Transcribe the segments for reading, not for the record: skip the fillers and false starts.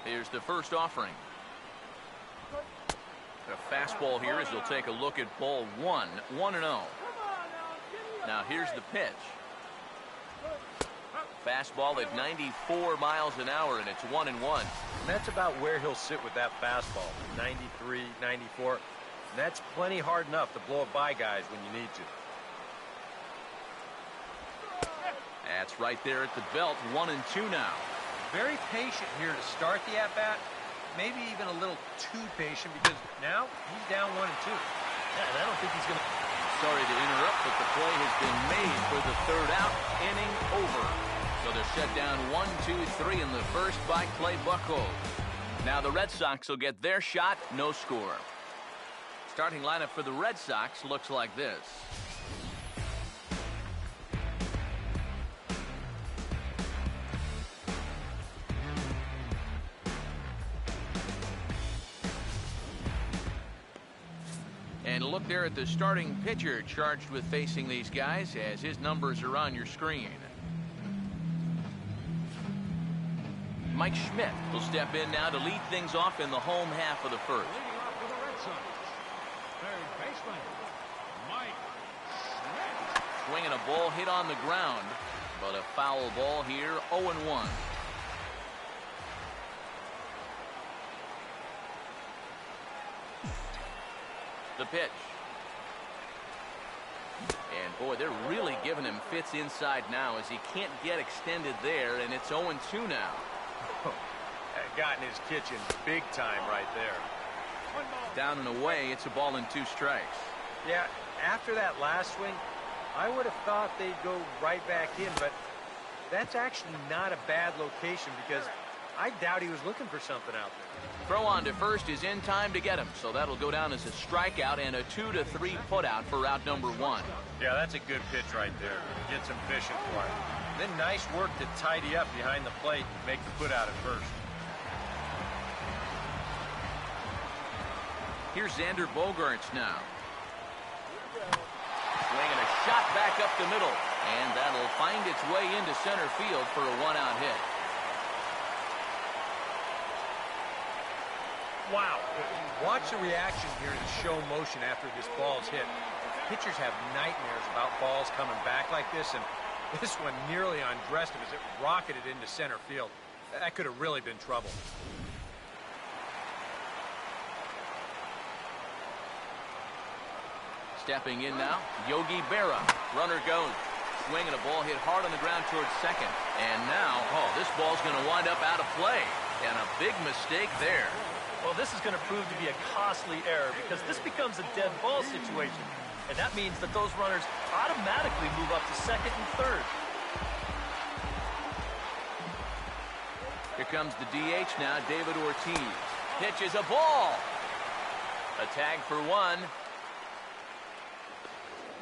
Here's the first offering. A fastball here as he'll take a look at ball one. 1-0. Now here's the pitch. Fastball at 94 miles an hour, and it's 1-1. That's about where he'll sit with that fastball. 93, 94. And that's plenty hard enough to blow it by guys when you need to. That's right there at the belt. 1-2 now. Very patient here to start the at-bat. Maybe even a little too patient because now he's down 1-2. Yeah, and I don't think he's going to... Sorry to interrupt, but the play has been made for the third out. Inning over. So they're shut down 1-2-3 in the first by Clay Buchholz. Now the Red Sox will get their shot. No score. Starting lineup for the Red Sox looks like this. And look there at the starting pitcher charged with facing these guys as his numbers are on your screen. Mike Schmidt will step in now to lead things off in the home half of the first. Leading off for the Red Sox, third baseman, Mike Schmidt. Swinging a ball hit on the ground, but a foul ball here, 0-1. The pitch. And boy, they're really giving him fits inside now as he can't get extended there, and it's 0-2 now. Got in his kitchen big time right there. Down and away, it's a ball and 2 strikes. Yeah, after that last swing, I would have thought they'd go right back in, but that's actually not a bad location because I doubt he was looking for something out there. Throw on to first is in time to get him, so that'll go down as a strikeout and a 2-3 putout for out number 1. Yeah, that's a good pitch right there. Get some fishing for it. Then nice work to tidy up behind the plate and make the putout at first. Here's Xander Bogaerts now. Swinging a shot back up the middle, and that'll find its way into center field for a 1-out hit. Wow. Watch the reaction here in slow motion after this ball's hit. Pitchers have nightmares about balls coming back like this, and this one nearly undressed him as it rocketed into center field. That could have really been trouble. Stepping in now, Yogi Berra. Runner goes. Swinging a ball hit hard on the ground towards second. And now, this ball's going to wind up out of play. And a big mistake there. Well, this is going to prove to be a costly error because this becomes a dead ball situation. And that means that those runners automatically move up to second and third. Here comes the DH now, David Ortiz. Pitches a ball. A tag for 1.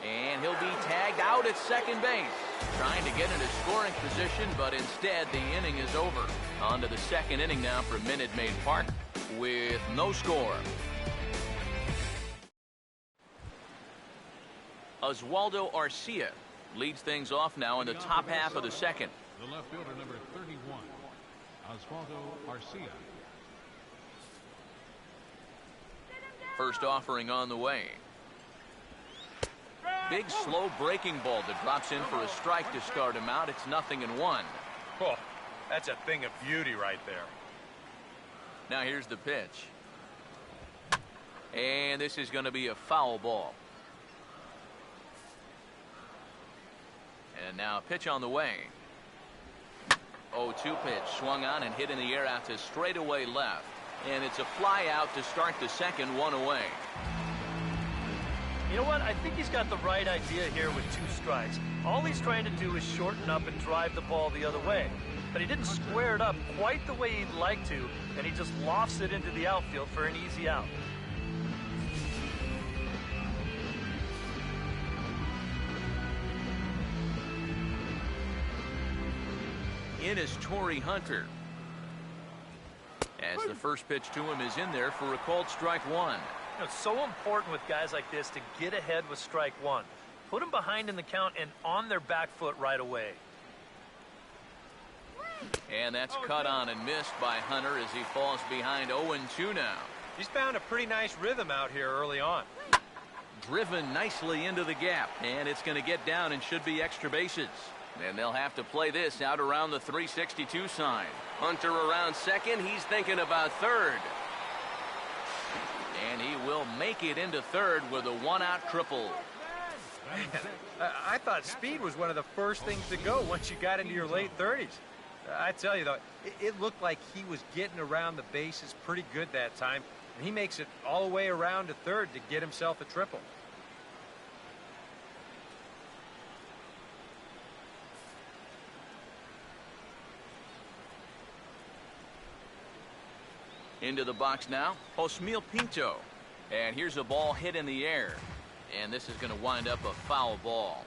And he'll be tagged out at second base. Trying to get into scoring position, but instead the inning is over. On to the second inning now for Minute Maid Park with no score. Oswaldo Arcia leads things off now in the top half of the second. The left fielder, number 31, Oswaldo Arcia. First offering on the way. Big slow breaking ball that drops in for a strike to start him out. It's 0-1. Oh, that's a thing of beauty right there. Now here's the pitch. And this is going to be a foul ball. And now a pitch on the way. 0-2 pitch. Swung on and hit in the air out to straightaway left. And it's a fly out to start the second, 1 away. You know what? I think he's got the right idea here with 2 strikes. All he's trying to do is shorten up and drive the ball the other way. But he didn't square it up quite the way he'd like to, and he just lofts it into the outfield for an easy out. In is Torrey Hunter. As the first pitch to him is in there for a called strike 1. You know, it's so important with guys like this to get ahead with strike 1. Put them behind in the count and on their back foot right away. And that's cut on and missed by Hunter as he falls behind 0-2 now. He's found a pretty nice rhythm out here early on. Driven nicely into the gap, and it's going to get down and should be extra bases. And they'll have to play this out around the 362 sign. Hunter around second. He's thinking about third. And he will make it into third with a one-out triple. I thought speed was one of the first things to go once you got into your late 30s. I tell you, though, it looked like he was getting around the bases pretty good that time, and he makes it all the way around to third to get himself a triple. Into the box now, Josmil Pinto. And here's a ball hit in the air. And this is going to wind up a foul ball.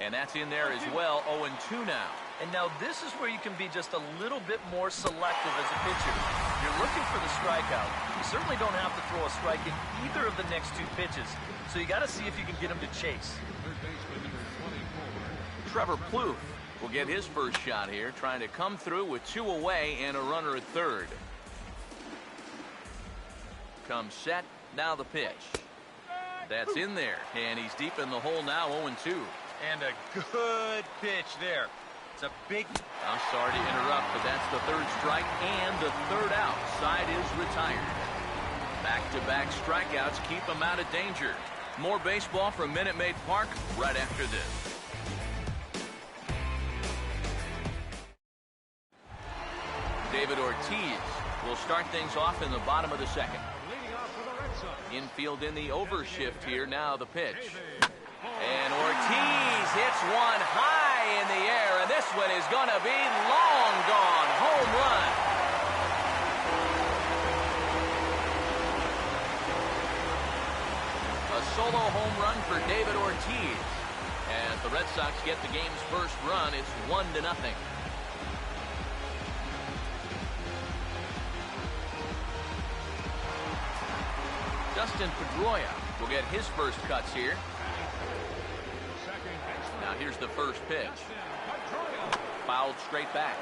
And that's in there as well, 0-2 now. And now this is where you can be just a little bit more selective as a pitcher. You're looking for the strikeout. You certainly don't have to throw a strike in either of the next two pitches. So you got to see if you can get him to chase. Trevor Plouffe will get his first shot here, trying to come through with 2 away and a runner at third. Comes set, now the pitch. That's in there, and he's deep in the hole now, 0-2. And a good pitch there. It's a big... I'm sorry to interrupt, but that's the third strike and the third out. Side is retired. Back-to-back strikeouts keep him out of danger. More baseball from Minute Maid Park right after this. David Ortiz will start things off in the bottom of the second. Infield in the overshift here. Now the pitch. And Ortiz hits one high in the air, and this one is going to be long gone. Home run. A solo home run for David Ortiz. As the Red Sox get the game's first run, it's 1-0. Dustin Pedroia will get his first cuts here. Now here's the first pitch. Fouled straight back.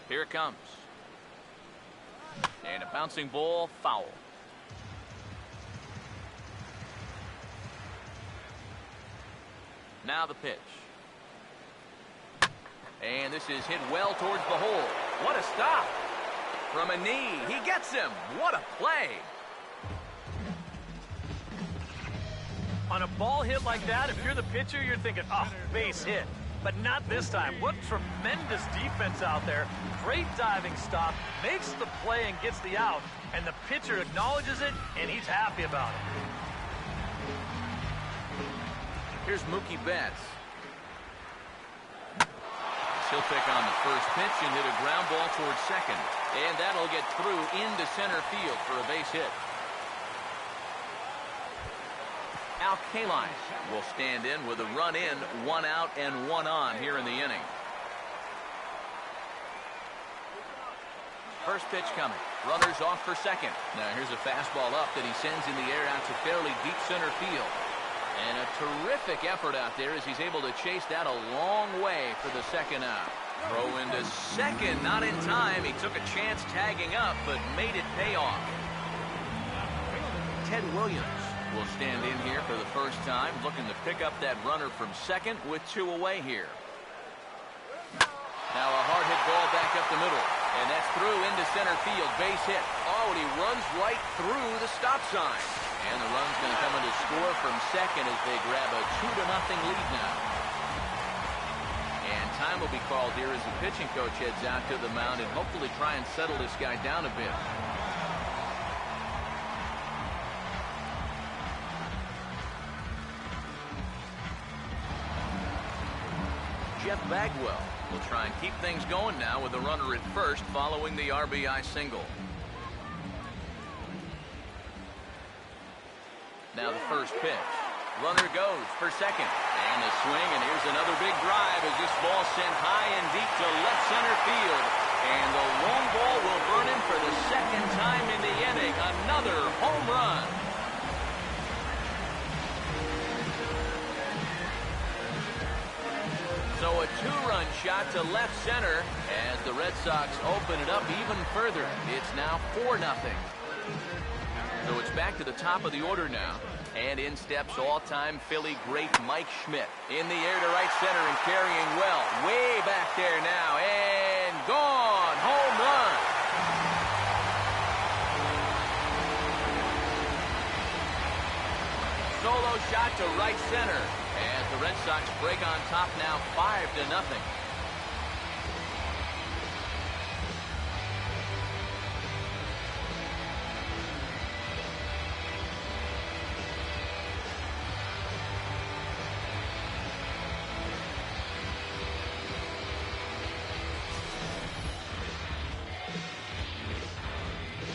Here it comes. And a bouncing ball, foul. Now the pitch. And this is hit well towards the hole. What a stop. From a knee, he gets him. What a play. On a ball hit like that, if you're the pitcher, you're thinking, oh, base hit. But not this time. What tremendous defense out there. Great diving stop, makes the play and gets the out. And the pitcher acknowledges it, and he's happy about it. Here's Mookie Betts. He'll pick on the first pitch and hit a ground ball towards second. And that'll get through into center field for a base hit. Al Kaline will stand in with a run in, 1 out and 1 on here in the inning. First pitch coming. Runners off for second. Now here's a fastball up that he sends in the air out to fairly deep center field. And a terrific effort out there as he's able to chase that a long way for the second out. Throw into second, not in time. He took a chance tagging up, but made it pay off. Ted Williams will stand in here for the first time, looking to pick up that runner from second with 2 away here. Now a hard hit ball back up the middle, and that's through into center field, base hit. Oh, and he runs right through the stop sign. And the run's going to come in to score from second as they grab a 2-0 lead now. And time will be called here as the pitching coach heads out to the mound and hopefully try and settle this guy down a bit. Jeff Bagwell will try and keep things going now with a runner at first following the RBI single. Now the first pitch. Runner goes for second. And a swing, and here's another big drive as this ball sent high and deep to left center field. And the long ball will burn in for the second time in the inning. Another home run. shot to left center as the Red Sox open it up even further. It's now 4-0. So it's back to the top of the order now. And in steps all-time Philly great Mike Schmidt. In the air to right center and carrying well. Way back there now. And gone. Home run. Solo shot to right center. As the Red Sox break on top now 5-0.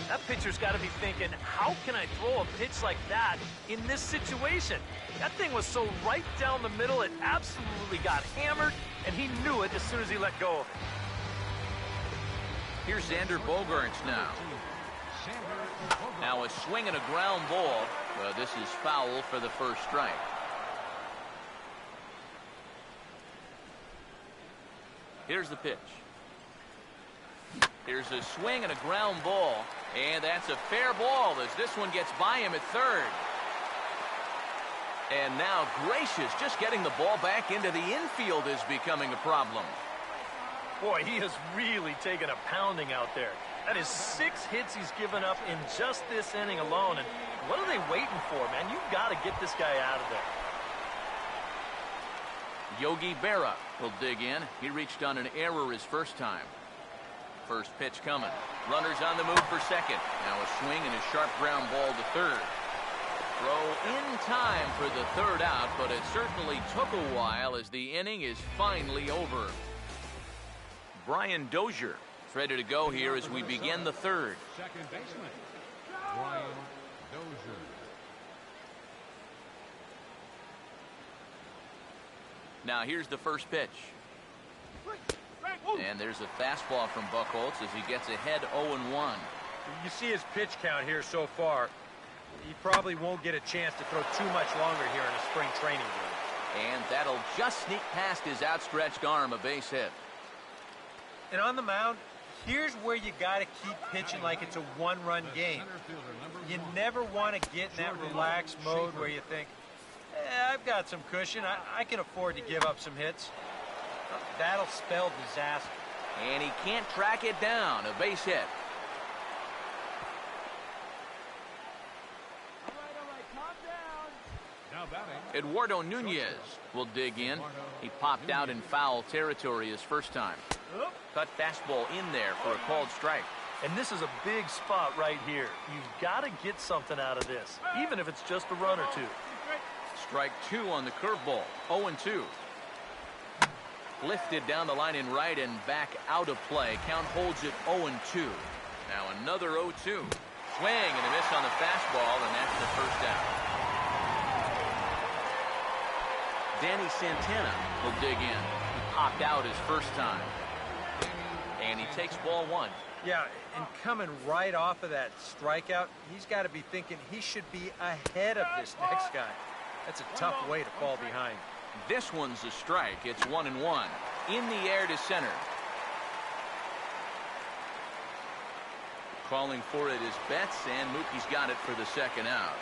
That pitcher's got to be thinking, how can I throw a pitch like that in this situation? That thing was so right down the middle, it absolutely got hammered, and he knew it as soon as he let go of it. Here's Xander Bogaerts now. Now a swing and a ground ball. This is foul for the first strike. Here's the pitch. Here's a swing and a ground ball. And that's a fair ball as this one gets by him at third. And now Gracious just getting the ball back into the infield is becoming a problem. Boy, he has really taken a pounding out there. That is 6 hits he's given up in just this inning alone. And what are they waiting for, man? You've got to get this guy out of there. Yogi Berra will dig in. He reached on an error his first time. First pitch coming. Runners on the move for second. Now a swing and a sharp ground ball to third. Throw in time for the third out, but it certainly took a while as the inning is finally over. Brian Dozier is ready to go here as we begin the third. Second baseman, Brian Dozier. Now here's the first pitch. And there's a fastball from Buchholz as he gets ahead 0-1. You see his pitch count here so far. He probably won't get a chance to throw too much longer here in a spring training game. And that'll just sneak past his outstretched arm, a base hit. And on the mound, here's where you got to keep pitching like it's a one-run game. You never want to get in that relaxed mode where you think, I've got some cushion. I can afford to give up some hits. That'll spell disaster. And he can't track it down. A base hit. Now batting, Eduardo Nunez will dig in. He popped out in foul territory his first time. Cut fastball in there for a called strike. And this is a big spot right here. You've got to get something out of this, even if it's just a run or two. Strike 2 on the curveball. 0-2. Lifted down the line in right and back out of play. Count holds it 0-2. Now another 0-2. Swing and a miss on the fastball, and that's the first out. Danny Santana will dig in. He popped out his first time. And he takes ball 1. Yeah, and coming right off of that strikeout, he's got to be thinking he should be ahead of this next guy. That's a tough way to fall behind. This one's a strike. It's 1-1. In the air to center. Calling for it is Betts, and Mookie's got it for the second out.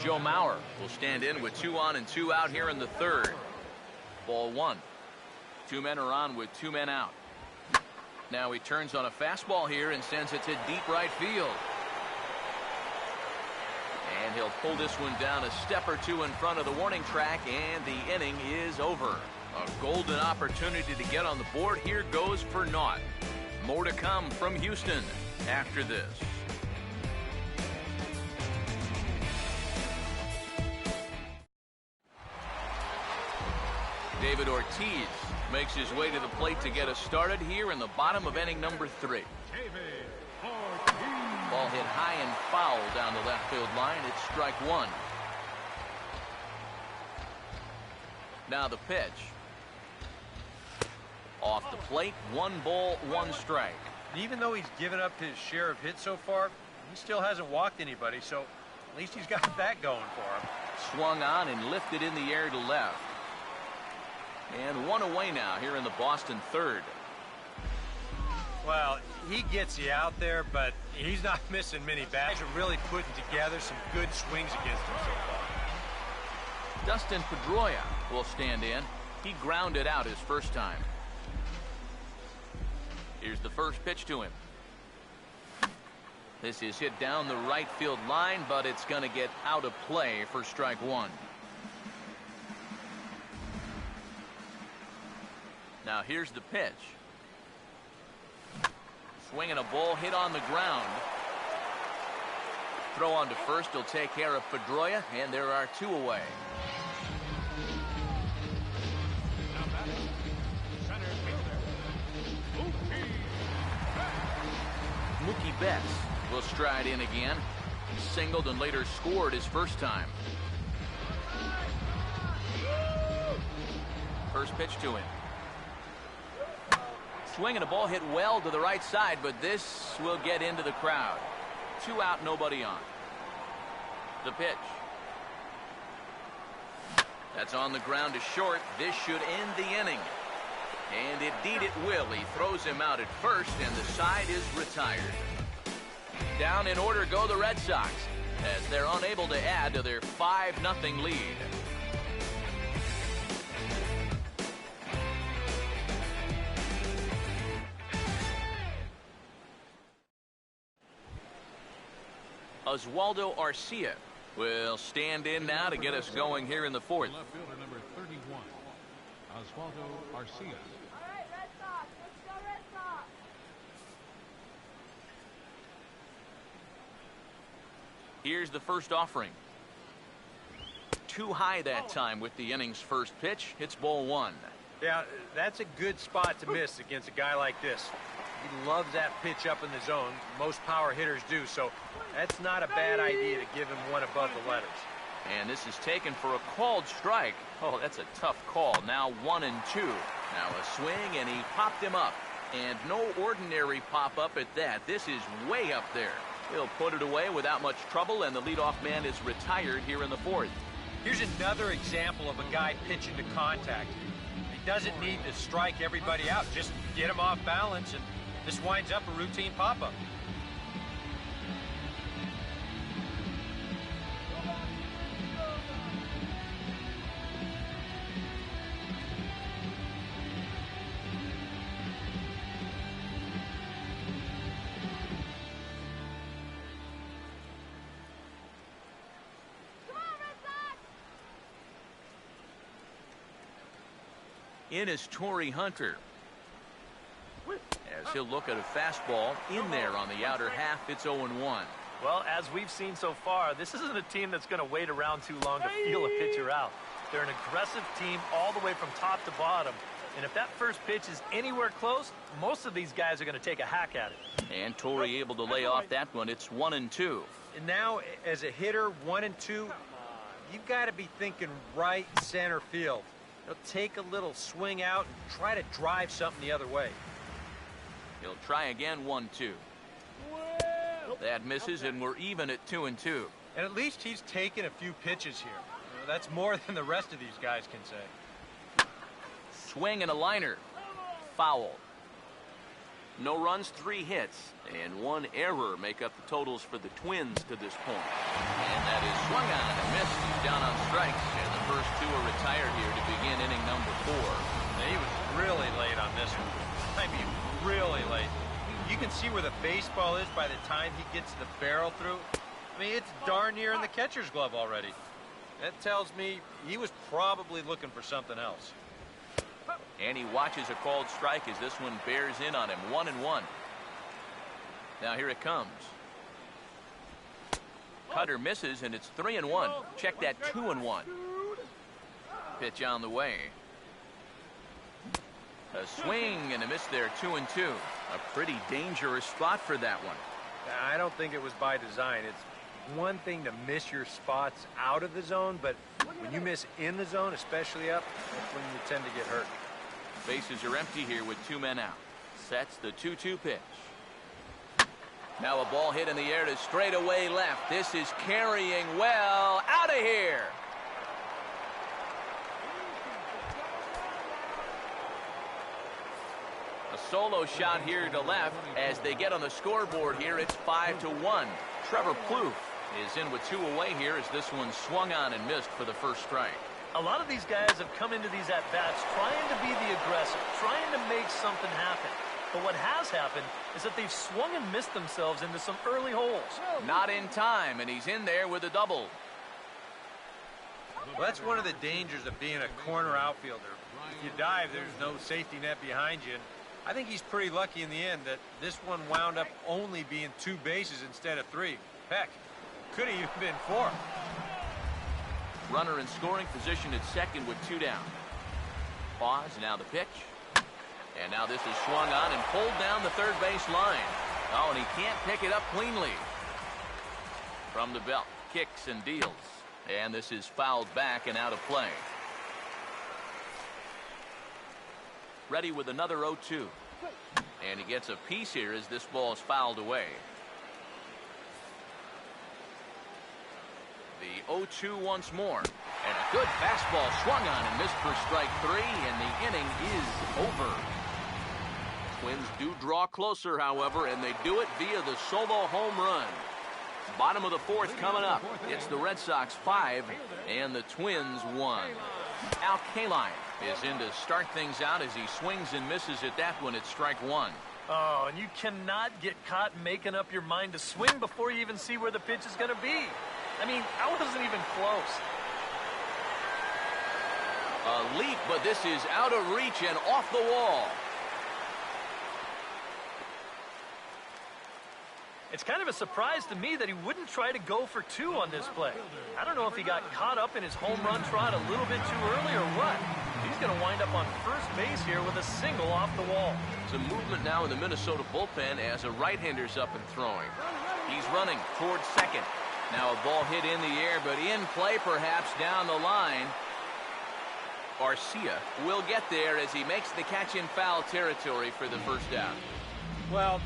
Joe Mauer will stand in with 2 on and 2 out here in the third. Ball 1. 2 men are on with 2 men out. Now he turns on a fastball here and sends it to deep right field. And he'll pull this one down a step or 2 in front of the warning track, and the inning is over. A golden opportunity to get on the board here goes for naught. More to come from Houston after this. David Ortiz makes his way to the plate to get us started here in the bottom of inning number 3. David Ortiz. Ball hit high and foul down the left field line. It's strike 1. Now the pitch. Off the plate, 1 ball, 1 strike. Even though he's given up his share of hits so far, he still hasn't walked anybody, so at least he's got that going for him. Swung on and lifted in the air to left. And one away now here in the Boston third. Well, he gets you out there, but he's not missing many bats. Are really putting together some good swings against him so far. Dustin Pedroia will stand in. He grounded out his first time. Here's the first pitch to him. This is hit down the right field line, but it's going to get out of play for strike one. Now here's the pitch. Swinging a ball hit on the ground. Throw on to first will take care of Pedroia, and there are two away. Now batting, center fielder, Mookie Betts will stride in again. He singled and later scored his first time. First pitch to him. Swinging a ball hit well to the right side, but this will get into the crowd. 2 out, nobody on. The pitch. That's on the ground to short. This should end the inning. And indeed it will. He throws him out at first, and the side is retired. Down in order go the Red Sox, as they're unable to add to their 5-0 lead. Oswaldo Arcia will stand in now to get us going here in the fourth. left fielder number 31, Oswaldo Arcia. All right, Red Sox. Let's go, Red Sox. Here's the first offering. Too high that time with the inning's first pitch. It's ball one. Yeah, that's a good spot to miss against a guy like this. He loves that pitch up in the zone. Most power hitters do, so that's not a bad idea to give him one above the letters. And this is taken for a called strike. Oh, that's a tough call. Now 1-2. Now a swing, and he popped him up. And no ordinary pop-up at that. This is way up there. He'll put it away without much trouble, and the leadoff man is retired here in the fourth. Here's another example of a guy pitching to contact. He doesn't need to strike everybody out. Just get him off balance, and this winds up a routine pop-up. In is Torrey Hunter. As he'll look at a fastball in there on the outer half, it's 0-1. Well, as we've seen so far, this isn't a team that's going to wait around too long to feel a pitcher out. They're an aggressive team all the way from top to bottom. And if that first pitch is anywhere close, most of these guys are going to take a hack at it. And Torrey able to lay off that one. It's 1-2. And now, as a hitter, 1-2, you've got to be thinking right center field. He'll take a little swing out and try to drive something the other way. He'll try again, 1-2. That misses, and we're even at 2-2. And at least he's taken a few pitches here. That's more than the rest of these guys can say. Swing and a liner. Foul. No runs, 3 hits, and 1 error make up the totals for the Twins to this point. And that is swung on and missed. He's down on strikes, and the first 2 are retired here to begin inning number 4. Now, he was really late on this one. I mean, really late. You can see where the baseball is by the time he gets the barrel through. I mean, it's darn near in the catcher's glove already. That tells me he was probably looking for something else. And he watches a called strike as this one bears in on him. 1-1. Now here it comes. Cutter misses, and it's 3-1. Check that, 2-1. Pitch on the way. A swing and a miss there, 2-2. A pretty dangerous spot for that one. I don't think it was by design. It's one thing to miss your spots out of the zone, but when you miss in the zone, especially up, that's when you tend to get hurt. Bases are empty here with 2 men out. Sets the 2-2 pitch. Now a ball hit in the air to straightaway left. This is carrying well. Out of here. A solo shot here to left as they get on the scoreboard here. It's 5-1. Trevor Plouffe is in with 2 away here as this one swung on and missed for the first strike. A lot of these guys have come into these at-bats trying to be the aggressor, trying to make something happen. But what has happened is that they've swung and missed themselves into some early holes. Not in time, and he's in there with a double. Well, that's one of the dangers of being a corner outfielder. If you dive, there's no safety net behind you. And I think he's pretty lucky in the end that this one wound up only being 2 bases instead of 3. Heck, could have even been 4. Runner in scoring position at second with 2 down. Pause, now the pitch. And now this is swung on and pulled down the third base line. Oh, and he can't pick it up cleanly. From the belt, kicks and deals. And this is fouled back and out of play. Ready with another 0-2. And he gets a piece here as this ball is fouled away. The 0-2 once more. And a good fastball swung on and missed for strike 3, and the inning is over. Twins do draw closer, however, and they do it via the solo home run. Bottom of the 4th coming up. It's the Red Sox 5 and the Twins 1. Al Kaline is in to start things out as he swings and misses at that one at strike 1. Oh, and you cannot get caught making up your mind to swing before you even see where the pitch is going to be. I mean, that wasn't even close. A leap, but this is out of reach and off the wall. It's kind of a surprise to me that he wouldn't try to go for 2 on this play. I don't know if he got caught up in his home run trot a little bit too early or what. He's going to wind up on first base here with a single off the wall. Some movement now in the Minnesota bullpen as a right-hander's up and throwing. He's running towards second. Now a ball hit in the air, but in play perhaps down the line. Garcia will get there as he makes the catch in foul territory for the first down. Well,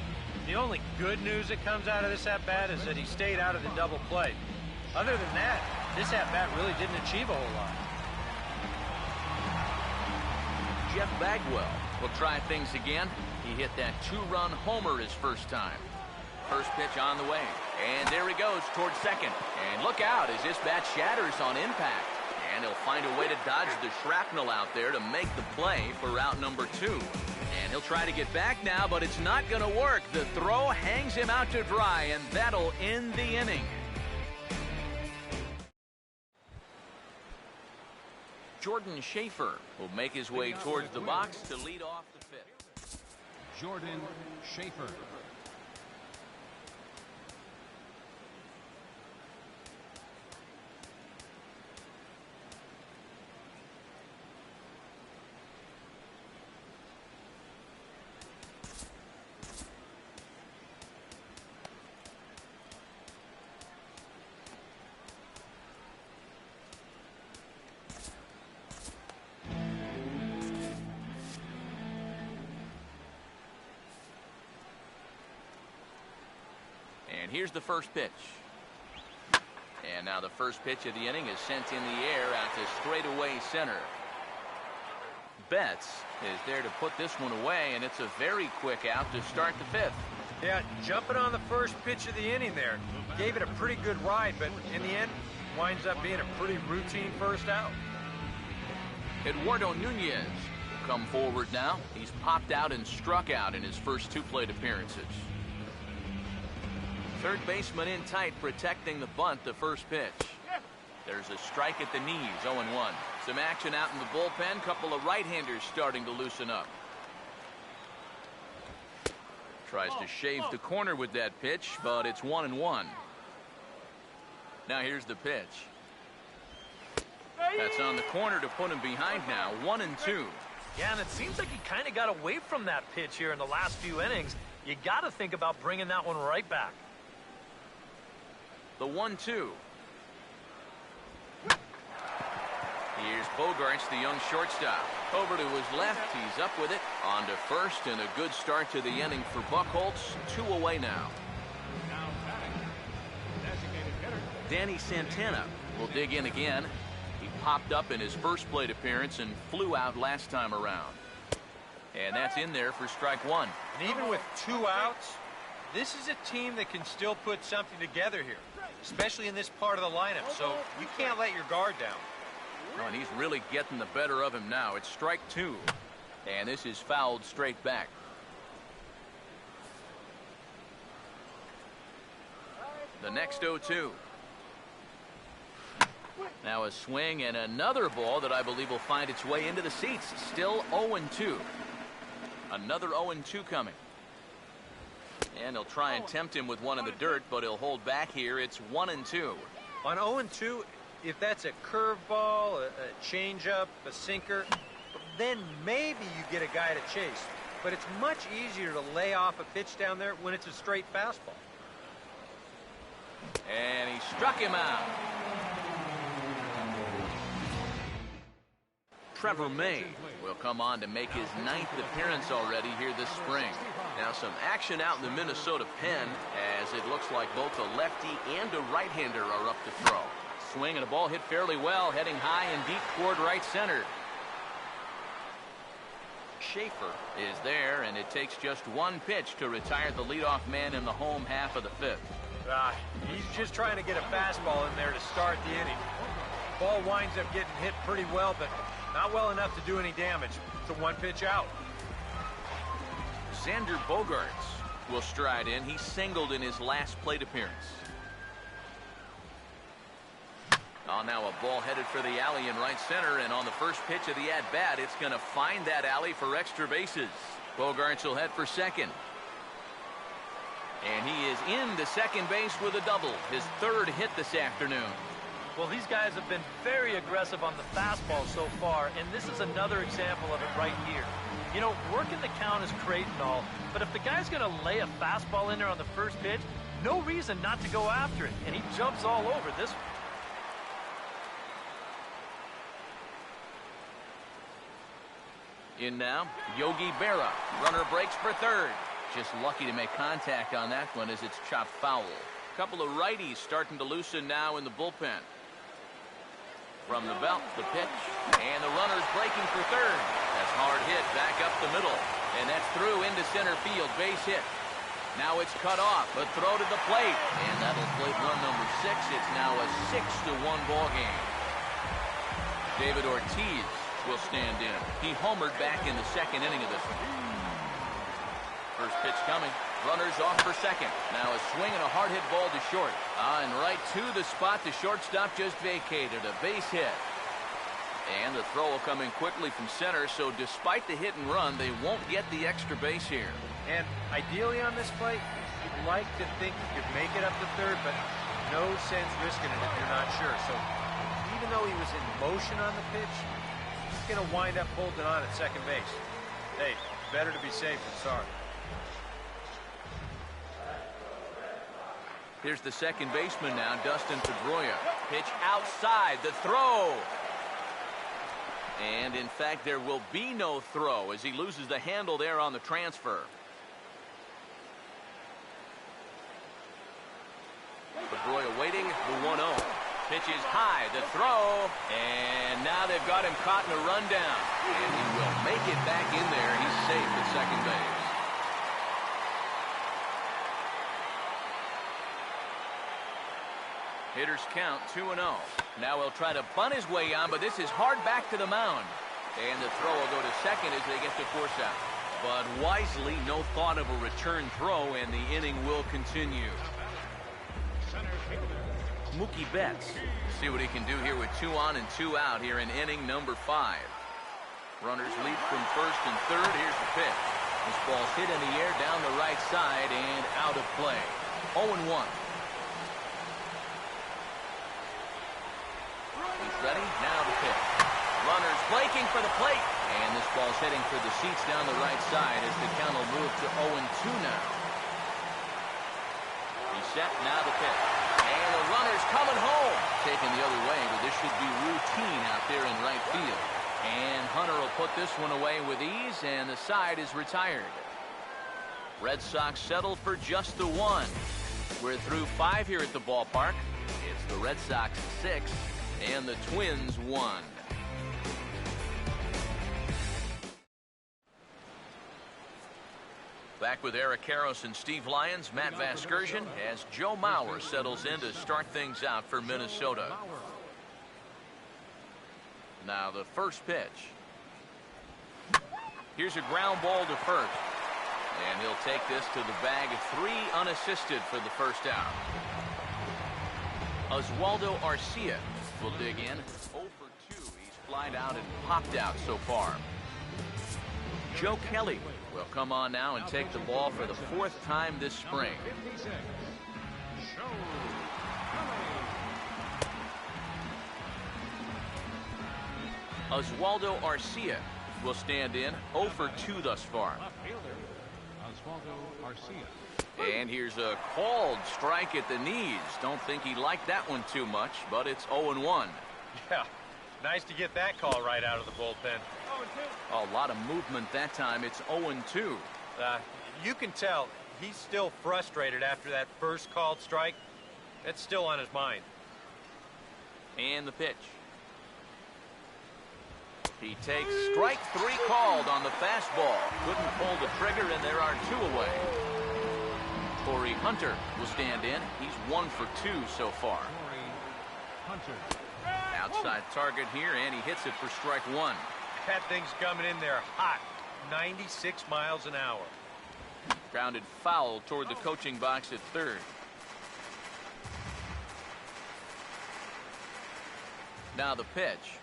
the only good news that comes out of this at-bat is that he stayed out of the double play. Other than that, this at-bat really didn't achieve a whole lot. Jeff Bagwell will try things again. He hit that 2-run homer his first time. First pitch on the way. And there he goes towards second. And look out as this bat shatters on impact. And he'll find a way to dodge the shrapnel out there to make the play for route number 2. And he'll try to get back now, but it's not going to work. The throw hangs him out to dry, and that'll end the inning. Jordan Schaefer will make his way towards the box to lead off the 5th. Jordan Schaefer. And here's the first pitch. And now the first pitch of the inning is sent in the air out to straightaway center. Betts is there to put this one away, and it's a very quick out to start the 5th. Yeah, jumping on the first pitch of the inning there. Gave it a pretty good ride, but in the end, winds up being a pretty routine first out. Eduardo Nunez will come forward now. He's popped out and struck out in his first 2 plate appearances. Third baseman in tight, protecting the bunt, the first pitch. There's a strike at the knees, 0-1. Some action out in the bullpen. Couple of right-handers starting to loosen up. Tries to shave the corner with that pitch, but it's 1-1. Now here's the pitch. That's on the corner to put him behind now, 1-2. Yeah, and it seems like he kind of got away from that pitch here in the last few innings. You got to think about bringing that one right back. The 1-2. Here's Bogaerts, the young shortstop. Over to his left, he's up with it. On to first, and a good start to the inning for Buchholz. 2 away now. Now batting, designated hitter. Danny Santana will dig in again. He popped up in his first plate appearance and flew out last time around. And that's in there for strike one. And even with 2 outs, this is a team that can still put something together here, especially in this part of the lineup, so you can't let your guard down. Oh, and he's really getting the better of him now. It's strike two. And this is fouled straight back. The next 0-2. Now a swing and another ball that I believe will find its way into the seats. Still 0-2. Another 0-2 coming. And he'll try and tempt him with one in the dirt, but he'll hold back here. It's 1-2. On 0-2, if that's a curveball, a changeup, a sinker, then maybe you get a guy to chase. But it's much easier to lay off a pitch down there when it's a straight fastball. And he struck him out. Trevor May will come on to make his 9th appearance already here this spring. Now some action out in the Minnesota pen as it looks like both a lefty and a right-hander are up to throw. Swing and a ball hit fairly well, heading high and deep toward right center. Schaefer is there, and it takes just one pitch to retire the leadoff man in the home half of the 5th. He's just trying to get a fastball in there to start the inning. Ball winds up getting hit pretty well, but not well enough to do any damage. It's a one-pitch out. Xander Bogaerts will stride in. He singled in his last plate appearance. Oh, now a ball headed for the alley in right center, and on the first pitch of the at-bat, it's going to find that alley for extra bases. Bogaerts will head for second. And he is into second base with a double, his 3rd hit this afternoon. Well, these guys have been very aggressive on the fastball so far, and this is another example of it right here. You know, working the count is great and all, but if the guy's going to lay a fastball in there on the first pitch, no reason not to go after it, and he jumps all over this one. In now, Yogi Berra. Runner breaks for third. Just lucky to make contact on that one as it's chopped foul. A couple of righties starting to loosen now in the bullpen. From the belt, the pitch, and the runner's breaking for third. That's hard hit back up the middle, and that's through into center field, base hit. Now it's cut off, a throw to the plate, and that'll plate run number 6. It's now a 6-1 ball game. David Ortiz will stand in. He homered back in the 2nd inning of this one. First pitch coming. Runners off for second. Now a swing and a hard hit ball to short. And right to the spot the shortstop just vacated. A base hit. And the throw will come in quickly from center, so despite the hit and run, they won't get the extra base here. And ideally on this play, you'd like to think you could make it up to third, but no sense risking it if you're not sure. So even though he was in motion on the pitch, he's going to wind up holding on at second base. Hey, better to be safe than sorry. Here's the second baseman now, Dustin Pedroia. Pitch outside, the throw. And in fact, there will be no throw as he loses the handle there on the transfer. Pedroia waiting, the 1-0. Pitch is high, the throw, and now they've got him caught in a rundown. And he will make it back in there. He's safe at second base. Hitters count 2-0. Now he'll try to bunt his way on, but this is hard back to the mound. And the throw will go to second as they get to force out. But wisely, no thought of a return throw, and the inning will continue. Mookie Betts. See what he can do here with 2 on and 2 out here in inning number 5. Runners lead from first and third. Here's the pitch. This ball's hit in the air down the right side and out of play. 0-1. He's ready. Now the pitch. Runners breaking for the plate. And this ball's heading for the seats down the right side as the count will move to 0-2 now. He's set. Now the pitch. And the runner's coming home. Taken the other way, but this should be routine out there in right field. And Hunter will put this one away with ease, and the side is retired. Red Sox settle for just the 1. We're through 5 here at the ballpark. It's the Red Sox 6 and the Twins 1. Back with Eric Karros and Steve Lyons, Matt Vasgersian, as Joe Mauer settles in to start things out for Minnesota. Now the first pitch. Here's a ground ball to first. And he'll take this to the bag, 3 unassisted for the first out. Oswaldo Arcia will dig in. 0 for 2. He's flied out and popped out so far. Joe Kelly will come on now and take the ball for the 4th time this spring. Oswaldo Arcia will stand in. 0 for 2 thus far. And here's a called strike at the knees. Don't think he liked that one too much, but it's 0-1. Yeah, nice to get that call right out of the bullpen. A lot of movement that time. It's 0-2. You can tell he's still frustrated after that first called strike. It's still on his mind. And the pitch. He takes strike 3 called on the fastball. Couldn't pull the trigger, and there are 2 away. Corey Hunter will stand in. He's 1 for 2 so far. Outside target here, and he hits it for strike 1. That thing's coming in there hot. 96 miles an hour. Grounded foul toward the coaching box at third. Now the pitch.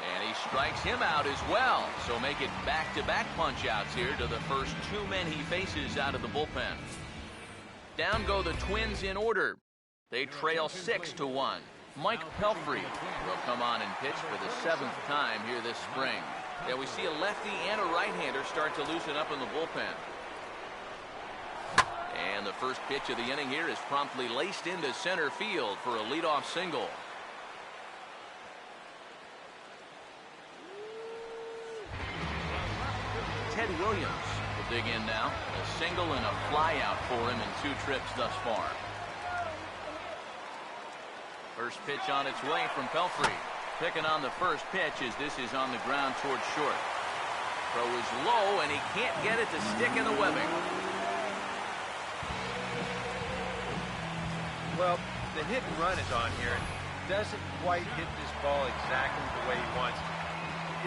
And he strikes him out as well. So make it back-to-back punch-outs here to the first 2 men he faces out of the bullpen. Down go the Twins in order. They trail 6-1. Mike Pelfrey will come on and pitch for the 7th time here this spring. Yeah, we see a lefty and a right-hander start to loosen up in the bullpen. And the first pitch of the inning here is promptly laced into center field for a leadoff single. Ted Williams will dig in now. A single and a flyout for him in 2 trips thus far. First pitch on its way from Pelfrey. Picking on the first pitch as this is on the ground towards short. Throw is low and he can't get it to stick in the webbing. Well, the hit and run is on here. Doesn't quite hit this ball exactly the way he wants.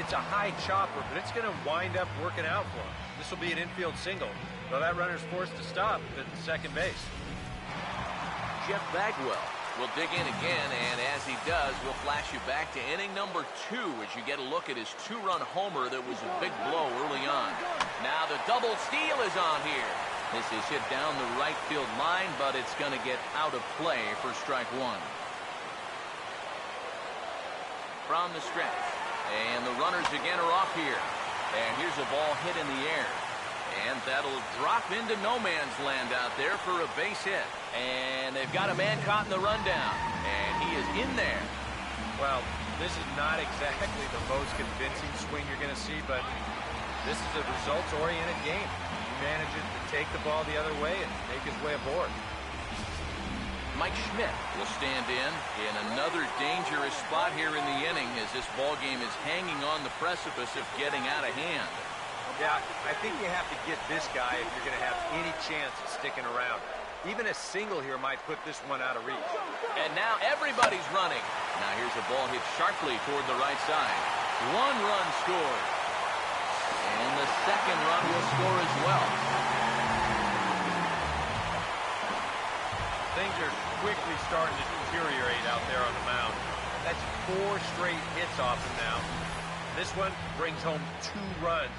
It's a high chopper, but it's going to wind up working out for him. This will be an infield single, though that runner's forced to stop at second base. Jeff Bagwell will dig in again, and as he does, we'll flash you back to inning number 2 as you get a look at his 2-run homer that was a big blow early on. Now the double steal is on here. This is hit down the right field line, but it's going to get out of play for strike 1. From the stretch. And the runners again are off here. And here's a ball hit in the air. And that'll drop into no man's land out there for a base hit. And they've got a man caught in the rundown. And he is in there. Well, this is not exactly the most convincing swing you're going to see, but this is a results-oriented game. He manages to take the ball the other way and make his way aboard. Mike Schmidt will stand in another dangerous spot here in the inning as this ball game is hanging on the precipice of getting out of hand. Yeah, I think you have to get this guy if you're going to have any chance of sticking around. Even a single here might put this one out of reach. And now everybody's running. Now here's a ball hit sharply toward the right side. 1 run scored. And the second run will score as well. Things are quickly starting to deteriorate out there on the mound. That's 4 straight hits off him now. This one brings home 2 runs.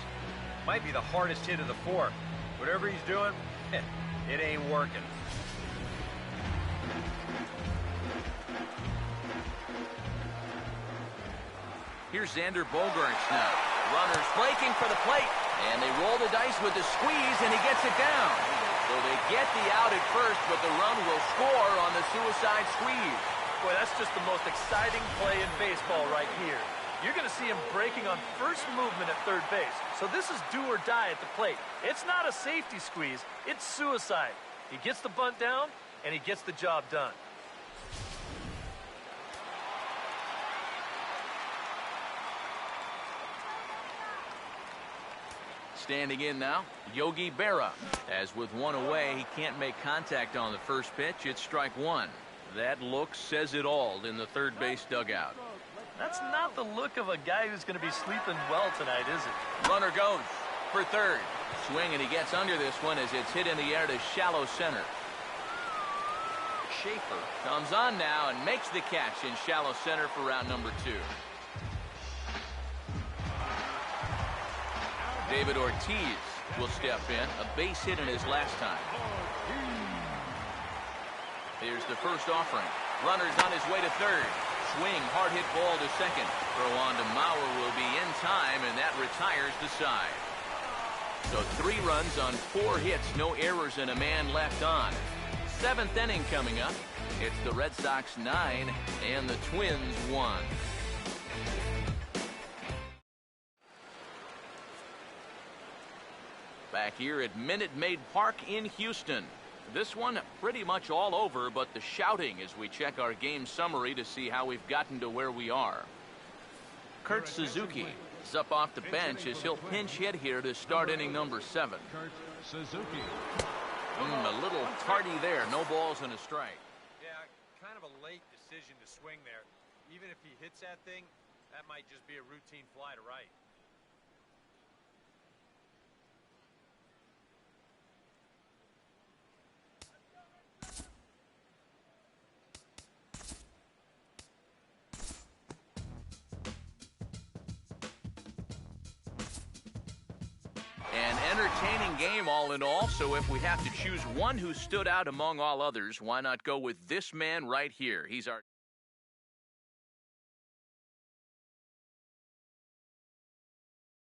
Might be the hardest hit of the 4. Whatever he's doing, it ain't working. Here's Xander Bogaerts now. Runners breaking for the plate. And they roll the dice with the squeeze, and he gets it down. So they get the out at first, but the run will score on the suicide squeeze. Boy, that's just the most exciting play in baseball right here. You're going to see him breaking on first movement at third base. So this is do or die at the plate. It's not a safety squeeze. It's suicide. He gets the bunt down, and he gets the job done. Standing in now, Yogi Berra. As with one away, he can't make contact on the first pitch. It's strike one. That look says it all in the third base dugout. That's not the look of a guy who's going to be sleeping well tonight, is it? Runner goes for third. Swing, and he gets under this one as it's hit in the air to shallow center. Schaefer comes on now and makes the catch in shallow center for round number 2. David Ortiz will step in, a base hit in his last time. Here's the first offering. Runner's on his way to third. Swing, hard hit ball to second. Throw on to Mauer will be in time, and that retires the side. So 3 runs on 4 hits, no errors, and a man left on. 7th inning coming up. It's the Red Sox 9 and the Twins 1. Back here at Minute Maid Park in Houston. This one pretty much all over, but the shouting as we check our game summary to see how we've gotten to where we are. Kurt Suzuki is up off the bench as he'll pinch hit here to start inning number 7. Kurt Suzuki. A little tardy there. No balls and a strike. Yeah, kind of a late decision to swing there. Even if he hits that thing, that might just be a routine fly to right. An entertaining game all in all, so if we have to choose one who stood out among all others, why not go with this man right here? He's our